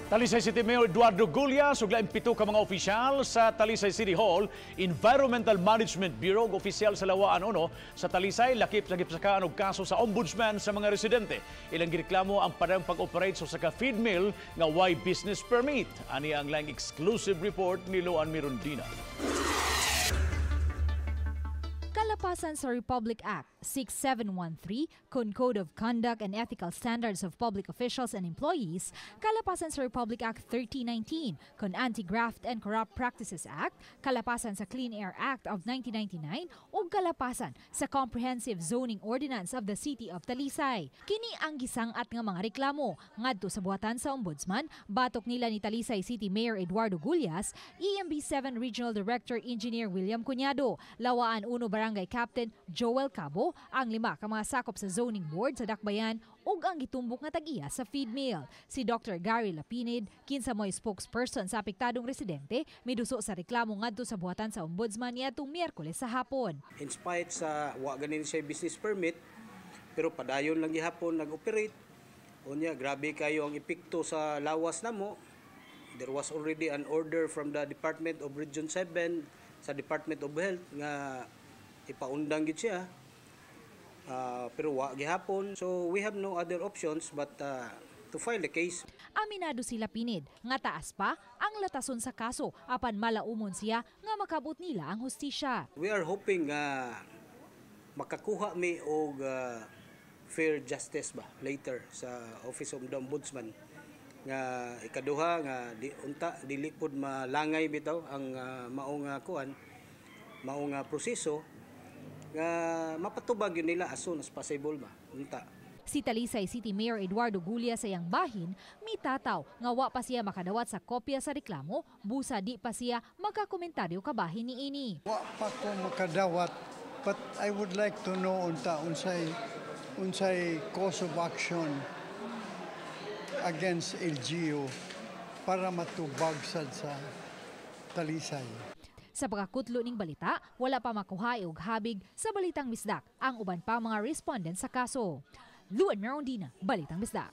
Talisay City Mayor Eduardo Gulia suglaing 7 ka mga opisyal sa Talisay City Hall, Environmental Management Bureau, opisyal sa Lawaan Uno sa Talisay lakip sa gipsakaan og kaso sa ombudsman sa mga residente. Ilang gireklamo ang parang pag-operate sa saka feed mill nga why business permit. Ani ang lang exclusive report ni Luan Mirondina. Kalapasan sa Republic Act 6713, Code of Conduct and Ethical Standards of Public Officials and Employees, kalapasan sa Republic Act 1319, Anti-Graft and Corrupt Practices Act, kalapasan sa Clean Air Act of 1999, ug kalapasan sa Comprehensive Zoning Ordinance of the City of Talisay. Kini ang gisangat nga mga reklamo ngadto sa buhatan sa Ombudsman, batok nila ni Talisay City Mayor Eduardo Gulias, EMB7 Regional Director Engineer William Cuñado, Lawaan Uno Barangay Captain Joel Cabo, ang 5 ka mga sakop sa zoning board sa Dakbayan ug ang gitumbok nga tag-iya sa feed mill. Si Dr. Gary Lapinid, kinsa mo'y spokesperson sa apektadong residente, miduso sa reklamo ngadto sa buhatan sa Ombudsman niadtong Miyerkules sa hapon. In spite sa wa ganin siya business permit, pero padayon lang gihapon nag-operate. Unya grabe kayo ang epekto sa lawas namo. There was already an order from the Department of Region 7 sa Department of Health nga ipaundang gid siya. Pero wa gihapon, so we have no other options but to file the case. Aminado sila Pinid nga taas pa ang latason sa kaso apan malaumon siya nga makabot nila ang hustisya. We are hoping makakuha mi og fair justice ba later sa Office of the Ombudsman nga ikaduha nga dili pud malangay bitaw ang maong proseso nga mapatubag yun nila as soon as possible ba unta. Si Talisay City Mayor Eduardo Gulia sa iyang bahin mitataw nga wa pa siya makadawat sa kopya sa reklamo busa di pa siya magkakomentaryo kabahin niini. Wa pa ko makadawat but I would like to know unta unsay cause of action against LGU para matubag sad sa Talisay. Sa pagkakutlo ning balita, wala pa makuha og habig sa Balitang Misdak ang uban pa mga respondent sa kaso. Luan Mirondina, Balitang Misdak.